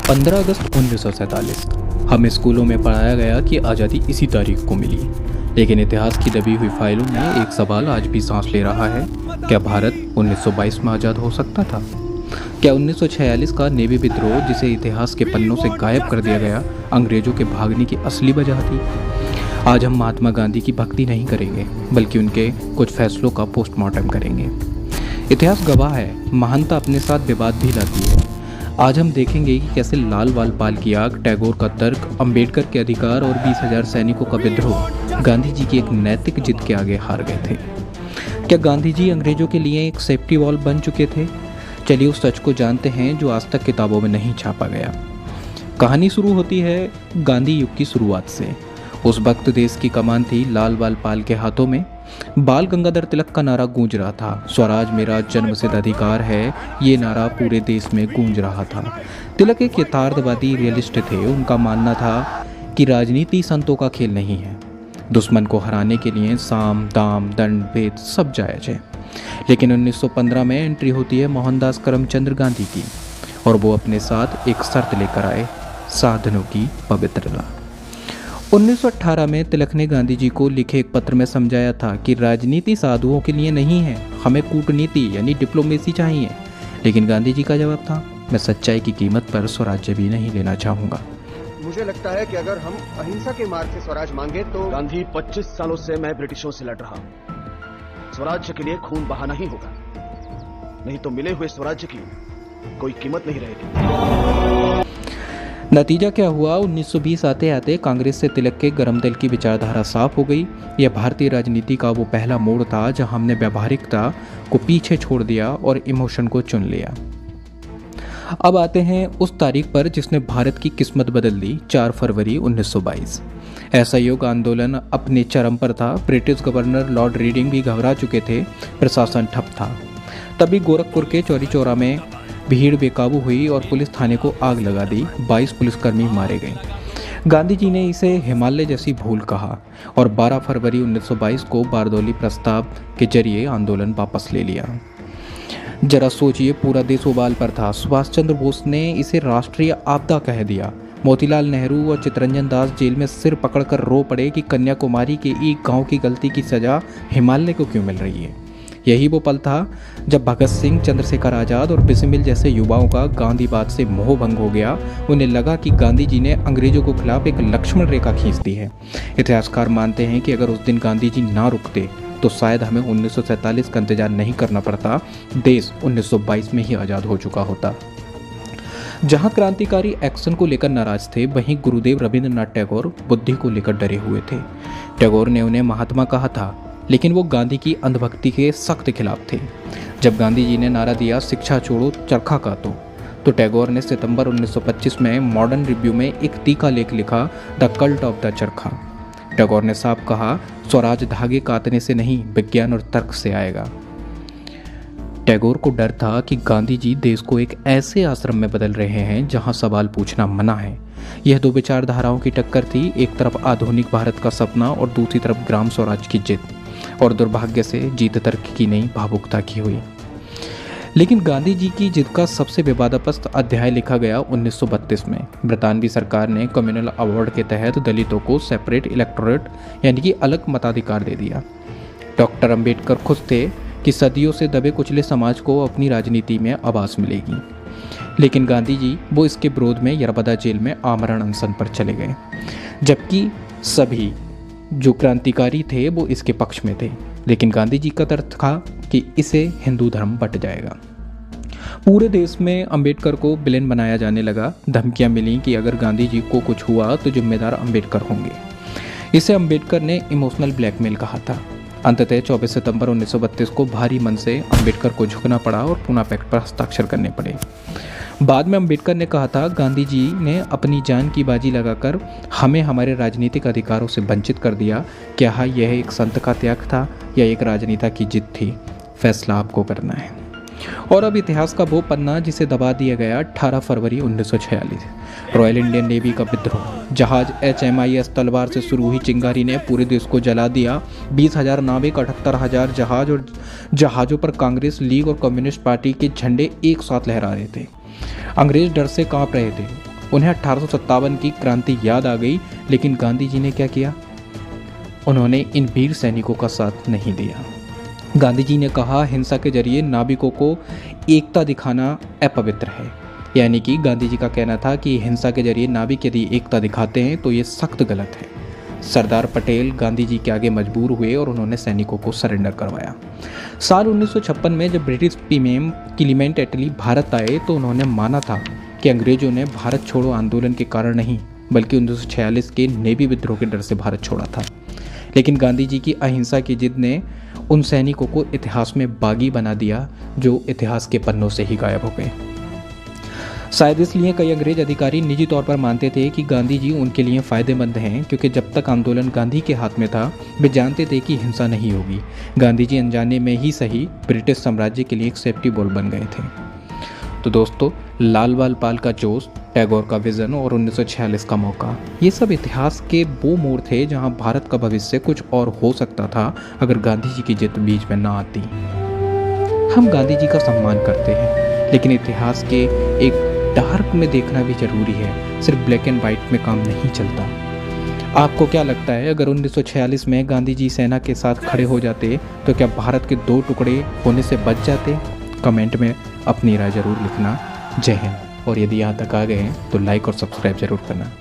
15 अगस्त 1947। हमें स्कूलों में पढ़ाया गया कि आज़ादी इसी तारीख को मिली, लेकिन इतिहास की दबी हुई फाइलों में एक सवाल आज भी सांस ले रहा है। क्या भारत 1922 में आज़ाद हो सकता था? क्या 1946 का नेवी विद्रोह, जिसे इतिहास के पन्नों से गायब कर दिया गया, अंग्रेजों के भागने की असली वजह थी? आज हम महात्मा गांधी की भक्ति नहीं करेंगे, बल्कि उनके कुछ फैसलों का पोस्टमार्टम करेंगे। इतिहास गवाह है, महानता अपने साथ विवाद भी लाती है। आज हम देखेंगे कि कैसे लाल बाल की आग, टैगोर का तर्क, अंबेडकर के अधिकार और 20,000 सैनिकों का विद्रोह गांधी जी की एक नैतिक जिद के आगे हार गए थे। क्या गांधी जी अंग्रेजों के लिए एक सेफ्टी वॉल बन चुके थे? चलिए उस सच को जानते हैं जो आज तक किताबों में नहीं छापा गया। कहानी शुरू होती है गांधी युग की शुरुआत से। उस वक्त देश की कमान थी लाल बाल के हाथों में। बाल गंगाधर तिलक का नारा गूंज रहा था, स्वराज मेरा जन्मसिद्ध अधिकार है। ये नारा पूरे देश में गूंज रहा था। तिलक एक यथार्थवादी रियलिस्ट थे। उनका मानना था कि राजनीति संतों का खेल नहीं है। दुश्मन को हराने के लिए साम दाम दंड भेद सब जायज है। लेकिन 1915 में एंट्री होती है मोहनदास करमचंद गांधी की, और वो अपने साथ एक शर्त लेकर आए, साधनों की पवित्रता। 1918 में तिलक ने गांधी जी को लिखे एक पत्र में समझाया था कि राजनीति साधुओं के लिए नहीं है, हमें कूटनीति यानी डिप्लोमेसी चाहिए। लेकिन गांधी जी का जवाब था, मैं सच्चाई की कीमत पर स्वराज्य भी नहीं लेना चाहूंगा। मुझे लगता है कि अगर हम अहिंसा के मार्ग से स्वराज मांगे तो गांधी 25 सालों से मैं ब्रिटिशों से लड़ रहा हूं। स्वराज्य के लिए खून बहाना ही होगा, नहीं तो मिले हुए स्वराज्य की कोई कीमत नहीं रहेगी। नतीजा क्या हुआ? 1920 आते आते कांग्रेस से तिलक के गरम दिल की विचारधारा साफ हो गई। यह भारतीय राजनीति का वो पहला मोड़ था जहां हमने व्यावहारिकता को पीछे छोड़ दिया और इमोशन को चुन लिया। अब आते हैं उस तारीख पर जिसने भारत की किस्मत बदल दी, 4 फरवरी 1922। असहयोग आंदोलन अपने चरम पर था। ब्रिटिश गवर्नर लॉर्ड रीडिंग भी घबरा चुके थे, प्रशासन ठप था। तभी गोरखपुर के चौरी चौरा में भीड़ बेकाबू हुई और पुलिस थाने को आग लगा दी। 22 पुलिसकर्मी मारे गए। गांधी जी ने इसे हिमालय जैसी भूल कहा और 12 फरवरी 1922 को बारदौली प्रस्ताव के जरिए आंदोलन वापस ले लिया। जरा सोचिए, पूरा देश उबाल पर था। सुभाष चंद्र बोस ने इसे राष्ट्रीय आपदा कह दिया। मोतीलाल नेहरू और चित्तरंजन दास जेल में सिर पकड़कर रो पड़े कि कन्याकुमारी के एक गांव की गलती की सजा हिमालय को क्यों मिल रही है। यही वो पल था जब भगत सिंह, चंद्रशेखर आज़ाद और बिस्मिल जैसे युवाओं का गांधीवाद से मोह भंग हो गया। उन्हें लगा कि गांधी जी ने अंग्रेजों के खिलाफ एक लक्ष्मण रेखा खींच दी है। इतिहासकार मानते हैं कि अगर उस दिन गांधी जी ना रुकते तो शायद हमें 1947 का इंतजार नहीं करना पड़ता, देश 1922 में ही आज़ाद हो चुका होता। जहां क्रांतिकारी एक्शन को लेकर नाराज थे, वहीं गुरुदेव रविंद्रनाथ टैगोर बुद्धि को लेकर डरे हुए थे। टैगोर ने उन्हें महात्मा कहा था, लेकिन वो गांधी की अंधभक्ति के सख्त खिलाफ थे। जब गांधी जी ने नारा दिया, शिक्षा छोड़ो चरखा काटो, तो टैगोर ने सितंबर 1925 में मॉडर्न रिव्यू में एक टीका लेख लिखा, द कल्ट ऑफ द चरखा। टैगोर ने साफ कहा, स्वराज धागे काटने से नहीं, विज्ञान और तर्क से आएगा। टैगोर को डर था कि गांधी जी देश को एक ऐसे आश्रम में बदल रहे हैं जहां सवाल पूछना मना है। यह दो विचारधाराओं की टक्कर थी, एक तरफ आधुनिक भारत का सपना और दूसरी तरफ ग्राम स्वराज की जिद। और दुर्भाग्य से जीत तर्क की नहीं, भावुकता की हुई। लेकिन गांधी जी की जिद का सबसे विवादास्पद अध्याय लिखा गया 1932 में। ब्रितानवी सरकार ने कम्युनल अवार्ड के तहत दलितों को सेपरेट इलेक्टोरेट यानी कि अलग मताधिकार दे दिया। डॉक्टर अंबेडकर खुश थे कि सदियों से दबे कुचले समाज को अपनी राजनीति में आवाज मिलेगी। लेकिन गांधी जी वो इसके विरोध में यरबदा जेल में आमरण अनशन पर चले गए, जबकि सभी जो क्रांतिकारी थे वो इसके पक्ष में थे। लेकिन गांधी जी का तर्क था कि इसे हिंदू धर्म बंट जाएगा। पूरे देश में अंबेडकर को विलेन बनाया जाने लगा। धमकियां मिली कि अगर गांधी जी को कुछ हुआ तो जिम्मेदार अंबेडकर होंगे। इसे अंबेडकर ने इमोशनल ब्लैकमेल कहा था। अंततः 24 सितंबर 1932 को भारी मन से अंबेडकर को झुकना पड़ा और पूना पैक्ट पर हस्ताक्षर करने पड़े। बाद में अंबेडकर ने कहा था, गांधी जी ने अपनी जान की बाजी लगाकर हमें हमारे राजनीतिक अधिकारों से वंचित कर दिया। क्या यह एक संत का त्याग था या एक राजनेता की जिद थी? फैसला आपको करना है। और अब इतिहास का वो पन्ना जिसे दबा दिया गया, 18 फरवरी 1946, रॉयल इंडियन नेवी का विद्रोह। जहाज HMIS तलवार से शुरू हुई चिंगारी ने पूरे देश को जला दिया। 20,000 नाविक, 78,000 जहाज और जहाज़ों पर कांग्रेस, लीग और कम्युनिस्ट पार्टी के झंडे एक साथ लहरा रहे थे। अंग्रेज डर से कांप रहे थे उन्हें 1857 की क्रांति याद आ गई, लेकिन गांधी जी ने क्या किया? उन्होंने इन वीर सैनिकों का साथ नहीं दिया। गांधी जी ने कहा, हिंसा के जरिए नाविकों को एकता दिखाना अपवित्र है। यानी कि गांधी जी का कहना था कि हिंसा के जरिए नाविक यदि एकता दिखाते हैं तो ये सख्त गलत है। सरदार पटेल गांधी जी के आगे मजबूर हुए और उन्होंने सैनिकों को सरेंडर करवाया। साल 1956 में जब ब्रिटिश पीएम क्लीमेंट एटली भारत आए तो उन्होंने माना था कि अंग्रेजों ने भारत छोड़ो आंदोलन के कारण नहीं, बल्कि 1946 के नेवी विद्रोह के डर से भारत छोड़ा था। लेकिन गांधी जी की अहिंसा की जिद ने उन सैनिकों को इतिहास में बागी बना दिया जो इतिहास के पन्नों से ही गायब हो गए। शायद इसलिए कई अंग्रेज अधिकारी निजी तौर पर मानते थे कि गांधी जी उनके लिए फायदेमंद हैं, क्योंकि जब तक आंदोलन गांधी के हाथ में था वे जानते थे कि हिंसा नहीं होगी। गांधी जी अनजाने में ही सही ब्रिटिश साम्राज्य के लिए एक सेफ्टी बॉल बन गए थे। तो दोस्तों, लाल बाल पाल का जोश, टैगोर का विजन और 1946 का मौका, ये सब इतिहास के वो मोड़ थे जहां भारत का भविष्य कुछ और हो सकता था अगर गांधी जी की जिद बीच में ना आती। हम गांधी जी का सम्मान करते हैं, लेकिन इतिहास के एक डार्क में देखना भी जरूरी है। सिर्फ ब्लैक एंड वाइट में काम नहीं चलता। आपको क्या लगता है, अगर 1946 में गांधी जी सेना के साथ खड़े हो जाते तो क्या भारत के 2 टुकड़े होने से बच जाते? कमेंट में अपनी राय जरूर लिखना। जय हिंद। और यदि यहाँ तक आ गए हैं तो लाइक और सब्सक्राइब जरूर करना।